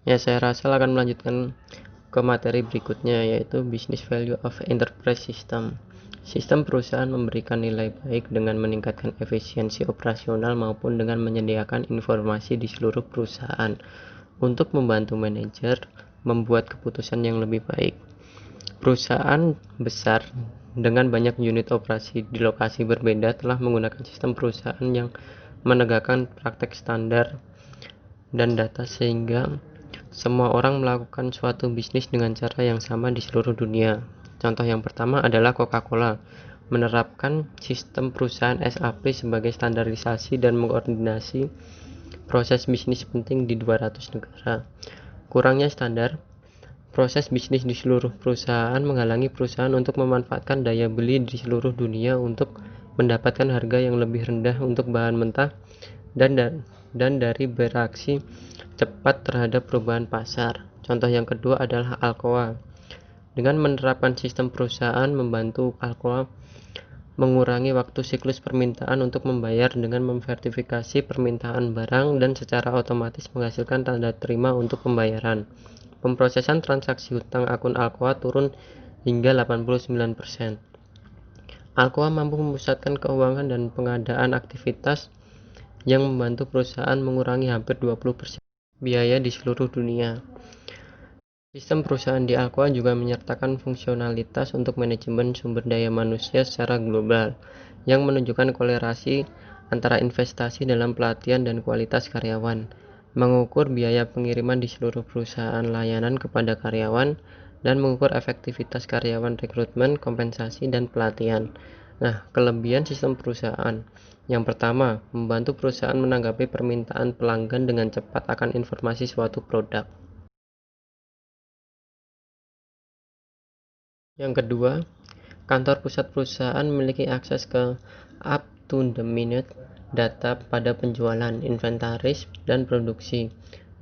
Ya, saya rasa akan melanjutkan ke materi berikutnya, yaitu Business Value of Enterprise System. Sistem perusahaan memberikan nilai baik dengan meningkatkan efisiensi operasional maupun dengan menyediakan informasi di seluruh perusahaan untuk membantu manajer membuat keputusan yang lebih baik. Perusahaan besar dengan banyak unit operasi di lokasi berbeda telah menggunakan sistem perusahaan yang menegakkan praktek standar dan data sehingga semua orang melakukan suatu bisnis dengan cara yang sama di seluruh dunia. Contoh yang pertama adalah Coca-Cola, menerapkan sistem perusahaan SAP sebagai standarisasi dan mengkoordinasi proses bisnis penting di 200 negara. Kurangnya standar proses bisnis di seluruh perusahaan menghalangi perusahaan untuk memanfaatkan daya beli di seluruh dunia untuk mendapatkan harga yang lebih rendah untuk bahan mentah dan dari beraksi cepat terhadap perubahan pasar. Contoh yang kedua adalah Alcoa. Dengan menerapkan sistem perusahaan membantu Alcoa mengurangi waktu siklus permintaan untuk membayar dengan memverifikasi permintaan barang dan secara otomatis menghasilkan tanda terima untuk pembayaran. Pemrosesan transaksi hutang akun Alcoa turun hingga 89%. Alcoa mampu memusatkan keuangan dan pengadaan aktivitas yang membantu perusahaan mengurangi hampir 20% biaya di seluruh dunia. Sistem perusahaan di Alcoa juga menyertakan fungsionalitas untuk manajemen sumber daya manusia secara global, yang menunjukkan kolerasi antara investasi dalam pelatihan dan kualitas karyawan, mengukur biaya pengiriman di seluruh perusahaan layanan kepada karyawan, dan mengukur efektivitas karyawan rekrutmen, kompensasi, dan pelatihan. Nah, kelebihan sistem perusahaan. Yang pertama, membantu perusahaan menanggapi permintaan pelanggan dengan cepat akan informasi suatu produk. Yang kedua, kantor pusat perusahaan memiliki akses ke up-to-the-minute data pada penjualan, inventaris, dan produksi,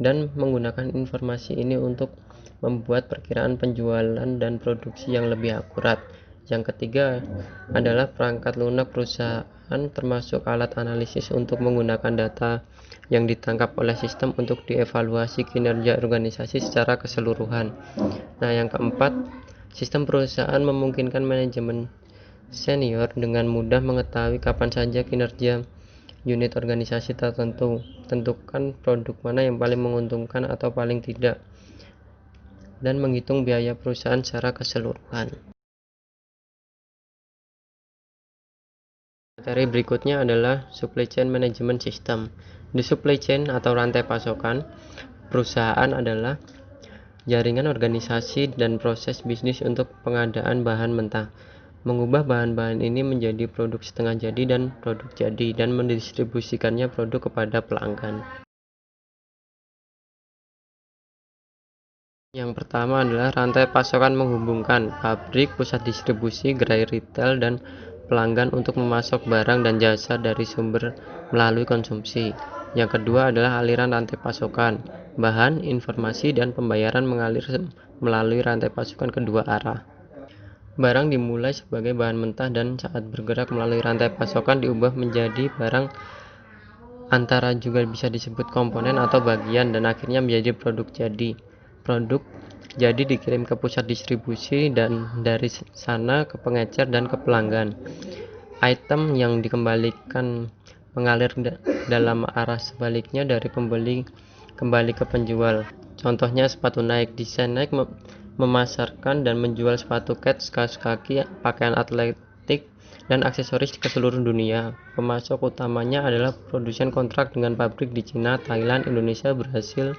dan menggunakan informasi ini untuk membuat perkiraan penjualan dan produksi yang lebih akurat. Yang ketiga adalah perangkat lunak perusahaan, termasuk alat analisis untuk menggunakan data yang ditangkap oleh sistem untuk dievaluasi kinerja organisasi secara keseluruhan. Nah, yang keempat, sistem perusahaan memungkinkan manajemen senior dengan mudah mengetahui kapan saja kinerja unit organisasi tertentu, tentukan produk mana yang paling menguntungkan atau paling tidak, dan menghitung biaya perusahaan secara keseluruhan. Materi berikutnya adalah Supply Chain Management System. Di supply chain atau rantai pasokan, perusahaan adalah jaringan organisasi dan proses bisnis untuk pengadaan bahan mentah, mengubah bahan-bahan ini menjadi produk setengah jadi dan produk jadi, dan mendistribusikannya produk kepada pelanggan. Yang pertama adalah rantai pasokan menghubungkan pabrik, pusat distribusi, gerai retail, dan pelanggan untuk memasok barang dan jasa dari sumber melalui konsumsi. Yang kedua adalah aliran rantai pasokan. Bahan, informasi, dan pembayaran mengalir melalui rantai pasokan kedua arah. Barang dimulai sebagai bahan mentah dan saat bergerak melalui rantai pasokan diubah menjadi barang antara juga bisa disebut komponen atau bagian dan akhirnya menjadi produk jadi. Produk jadi dikirim ke pusat distribusi dan dari sana ke pengecer dan ke pelanggan. Item yang dikembalikan mengalir dalam arah sebaliknya dari pembeli kembali ke penjual. Contohnya sepatu Nike. Desain Nike memasarkan dan menjual sepatu kets, kaos kaki, pakaian atletik, dan aksesoris ke seluruh dunia. Pemasok utamanya adalah produsen kontrak dengan pabrik di Cina, Thailand, Indonesia, Brasil,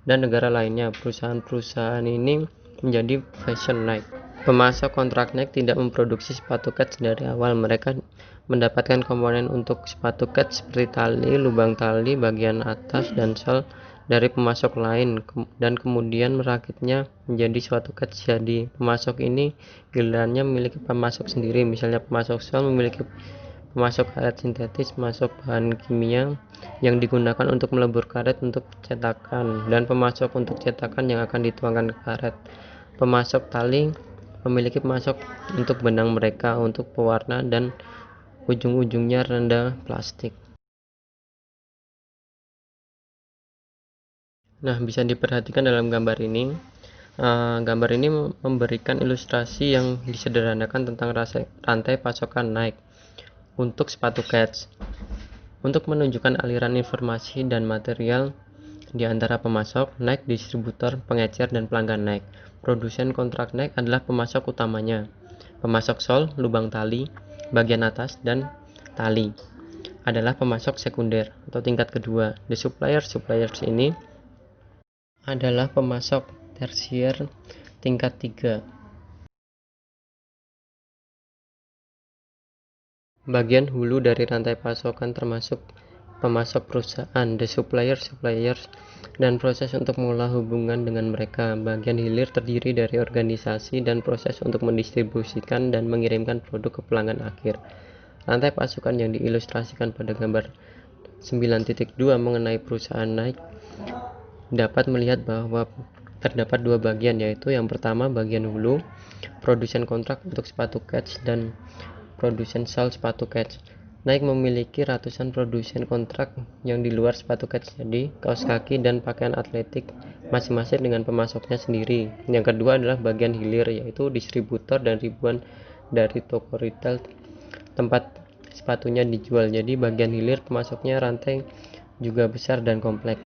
dan negara lainnya. Perusahaan-perusahaan ini menjadi fashion Nike. Pemasok kontrak Nike tidak memproduksi sepatu kets dari awal. Mereka mendapatkan komponen untuk sepatu kets seperti tali, lubang tali, bagian atas, dan sol dari pemasok lain dan kemudian merakitnya menjadi suatu kets jadi. Pemasok ini gilirannya memiliki pemasok sendiri. Misalnya pemasok sol memiliki pemasok karet sintetis, pemasok bahan kimia yang digunakan untuk melebur karet untuk cetakan, dan pemasok untuk cetakan yang akan dituangkan ke karet. Pemasok tali memiliki pemasok untuk benang mereka untuk pewarna dan ujung-ujungnya rendah plastik. Nah, bisa diperhatikan dalam gambar ini. Gambar ini memberikan ilustrasi yang disederhanakan tentang rantai pasokan Nike untuk sepatu kets. Untuk menunjukkan aliran informasi dan material di antara pemasok, Nike, distributor, pengecer, dan pelanggan Nike. Produsen kontrak Nike adalah pemasok utamanya. Pemasok sol, lubang tali, bagian atas, dan tali adalah pemasok sekunder atau tingkat kedua. The suppliers ini adalah pemasok tersier tingkat 3. Bagian hulu dari rantai pasokan termasuk pemasok perusahaan, the suppliers, dan proses untuk mengolah hubungan dengan mereka. Bagian hilir terdiri dari organisasi dan proses untuk mendistribusikan dan mengirimkan produk ke pelanggan akhir. Rantai pasokan yang diilustrasikan pada gambar 9.2 mengenai perusahaan Nike dapat melihat bahwa terdapat dua bagian, yaitu yang pertama bagian hulu, produsen kontrak untuk sepatu kets dan produsen sol sepatu kets. Nike memiliki ratusan produsen kontrak yang di luar sepatu kets, jadi kaos kaki dan pakaian atletik, masing-masing dengan pemasoknya sendiri. Yang kedua adalah bagian hilir, yaitu distributor dan ribuan dari toko retail tempat sepatunya dijual. Jadi bagian hilir pemasoknya rantai juga besar dan kompleks.